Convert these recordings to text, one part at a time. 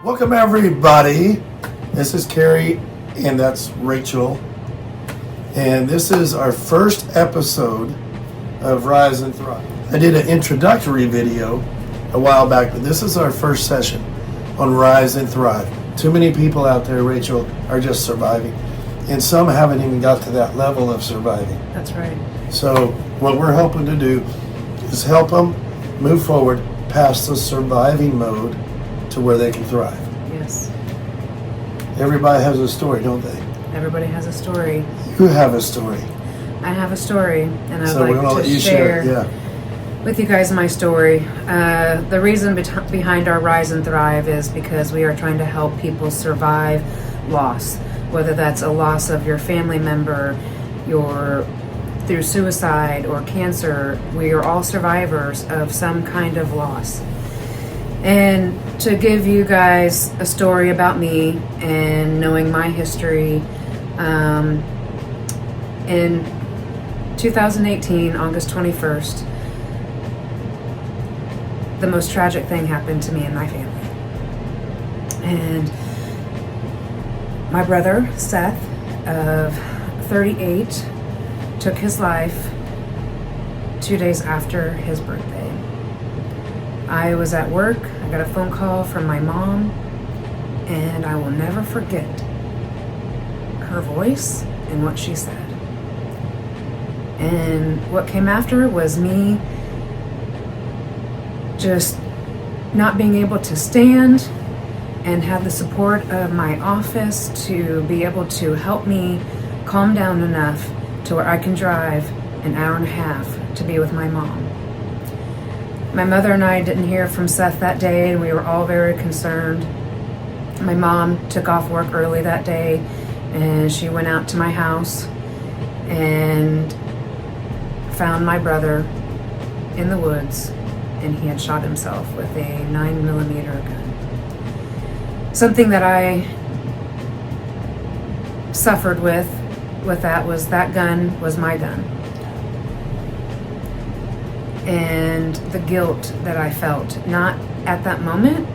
Welcome everybody. This is Carrie and that's Rachel. And this is our first episode of Rise and Thrive. I did an introductory video a while back, but this is our first session on Rise and Thrive. Too many people out there, Rachel, are just surviving. And some haven't even got to that level of surviving. That's right. So what we're hoping to do is help them move forward past the surviving mode to where they can thrive. Yes. Everybody has a story, don't they? Everybody has a story. You have a story. I have a story, and I'd So we're gonna like let to you share it. with you guys my story. The reason behind our Rise and Thrive is because we are trying to help people survive loss, whether that's a loss of your family member, through suicide or cancer. We are all survivors of some kind of loss. And to give you guys a story about me and knowing my history, in 2018, August 21st, the most tragic thing happened to me and my family. And my brother, Seth, of 38, took his life 2 days after his birthday. I was at work. I got a phone call from my mom, and I will never forget her voice and what she said. And what came after was me just not being able to stand and have the support of my office to be able to help me calm down enough to where I can drive an hour and a half to be with my mom. My mother and I didn't hear from Seth that day, and we were all very concerned. My mom took off work early that day, and she went out to my house and found my brother in the woods, and he had shot himself with a 9mm gun. Something that I suffered with that was that gun was my gun. And the guilt that I felt, not at that moment,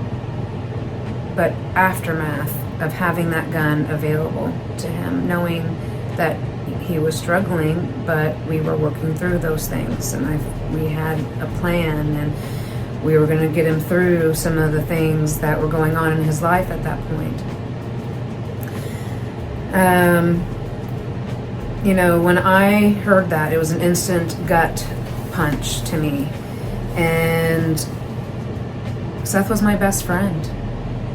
but aftermath of having that gun available to him, knowing that he was struggling, but we were working through those things, and we had a plan, and we were going to get him through some of the things that were going on in his life at that point. When I heard that, it was an instant gut punch to me. And Seth was my best friend.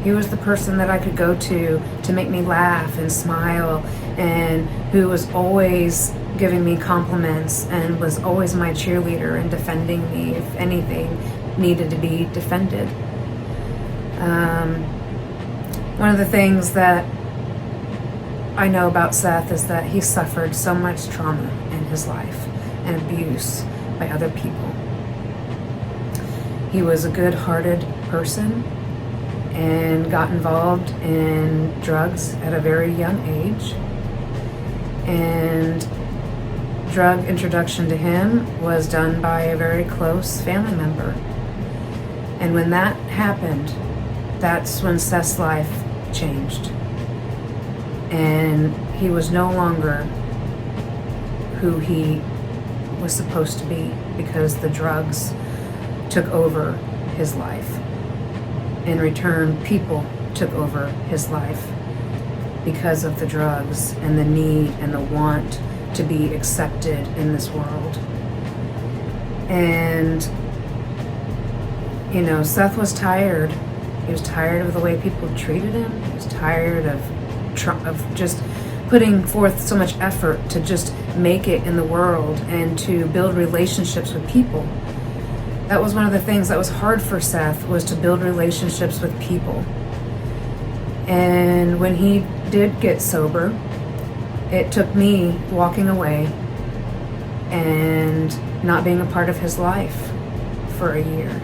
He was the person that I could go to make me laugh and smile, and who was always giving me compliments and was always my cheerleader and defending me if anything needed to be defended. One of the things that I know about Seth is that he suffered so much trauma in his life and abuse by other people. He was a good-hearted person and got involved in drugs at a very young age. And drug introduction to him was done by a very close family member. And when that happened, that's when Seth's life changed. And he was no longer who he was supposed to be, because the drugs took over his life. In return, people took over his life because of the drugs and the need and the want to be accepted in this world. And Seth was tired. He was tired of the way people treated him. He was tired of just putting forth so much effort to just make it in the world and to build relationships with people. That was one of the things that was hard for Seth, was to build relationships with people. And when he did get sober, it took me walking away and not being a part of his life for a year.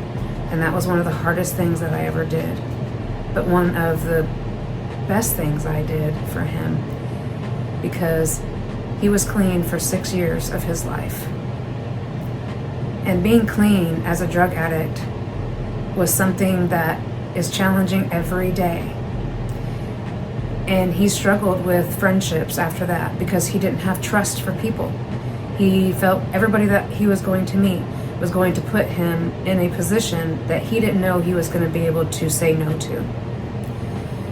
And that was one of the hardest things that I ever did. But one of the best things I did for him, because he was clean for 6 years of his life. And being clean as a drug addict was something that is challenging every day. And he struggled with friendships after that because he didn't have trust for people. He felt everybody that he was going to meet was going to put him in a position that he didn't know he was going to be able to say no to.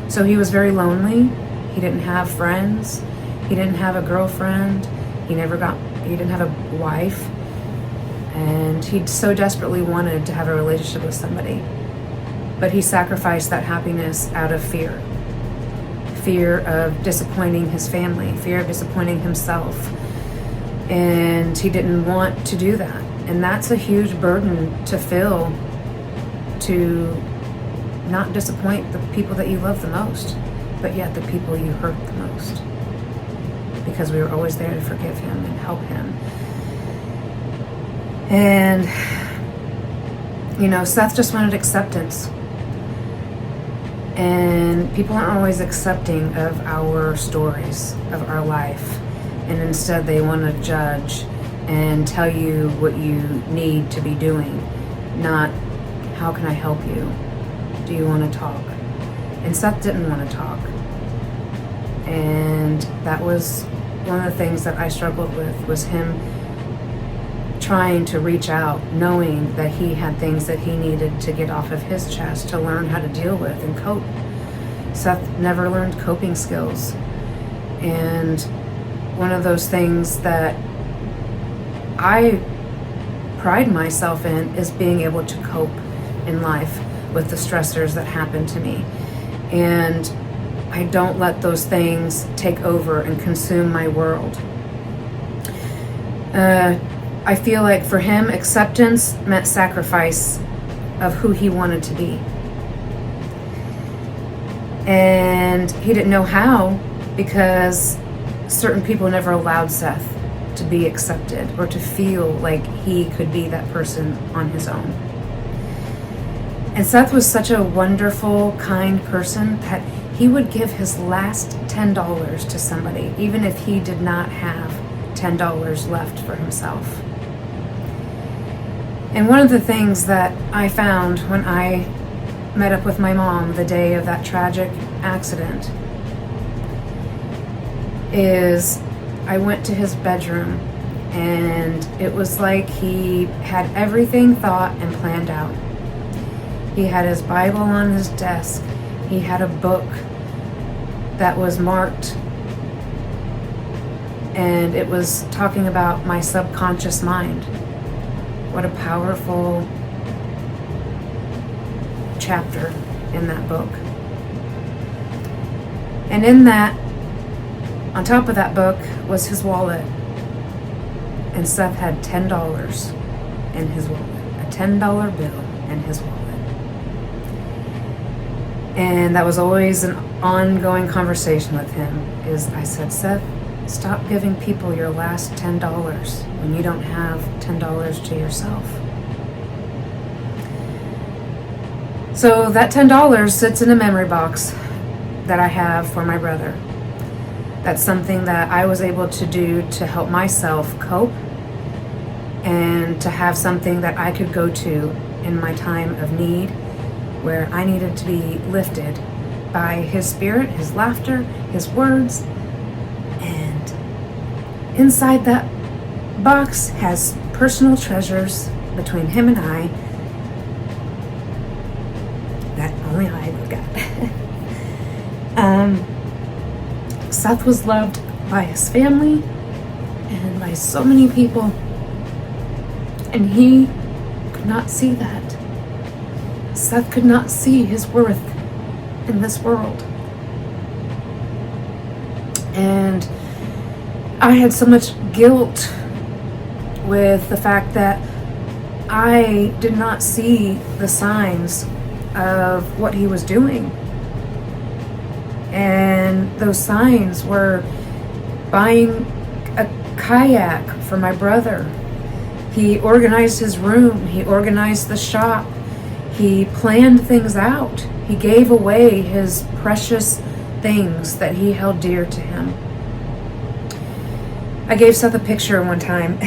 So he was very lonely. He didn't have friends. He didn't have a girlfriend. He didn't have a wife. And he so desperately wanted to have a relationship with somebody. But he sacrificed that happiness out of fear. Fear of disappointing his family, fear of disappointing himself. And he didn't want to do that. And that's a huge burden to feel, to not disappoint the people that you love the most, but yet the people you hurt the most. Because we were always there to forgive him and help him. And, Seth just wanted acceptance. And people aren't always accepting of our stories, of our life. And instead they want to judge and tell you what you need to be doing, not how can I help you? Do you want to talk? And Seth didn't want to talk. And that was one of the things that I struggled with, was him trying to reach out, knowing that he had things that he needed to get off of his chest, to learn how to deal with and cope. Seth never learned coping skills. And one of those things that I pride myself in is being able to cope in life with the stressors that happen to me. And I don't let those things take over and consume my world. I feel like for him, acceptance meant sacrifice of who he wanted to be. And he didn't know how, because certain people never allowed Seth to be accepted or to feel like he could be that person on his own. And Seth was such a wonderful, kind person that he would give his last $10 to somebody, even if he did not have $10 left for himself. And one of the things that I found when I met up with my mom the day of that tragic accident is I went to his bedroom, and it was like he had everything thought and planned out. He had his Bible on his desk. He had a book that was marked, and it was talking about my subconscious mind. What a powerful chapter in that book. And in that, on top of that book, was his wallet. And Seth had $10 in his wallet, a $10 bill in his wallet. And that was always an ongoing conversation with him. I said, Seth, stop giving people your last $10 when you don't have $10 to yourself. So that $10 sits in a memory box that I have for my brother. That's something that I was able to do to help myself cope and to have something that I could go to in my time of need, where I needed to be lifted by his spirit, his laughter, his words. And inside that box has personal treasures between him and I that only I would get. Seth was loved by his family and by so many people, and he could not see that. Seth could not see his worth in this world. And I had so much guilt with the fact that I did not see the signs of what he was doing. And those signs were buying a kayak for my brother. He organized his room. He organized the shop. He planned things out. He gave away his precious things that he held dear to him. I gave Seth a picture one time,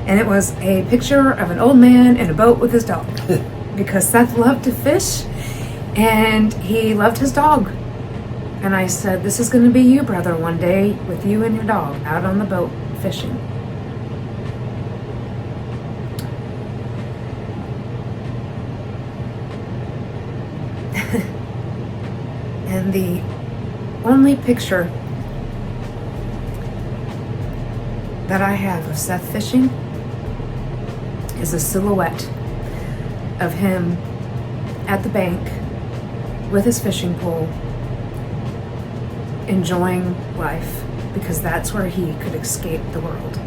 and it was a picture of an old man in a boat with his dog, because Seth loved to fish, And he loved his dog. And I said, this is going to be you, brother, one day with you and your dog out on the boat fishing. And the only picture that I have of Seth fishing is a silhouette of him at the bank with his fishing pole, enjoying life, because that's where he could escape the world.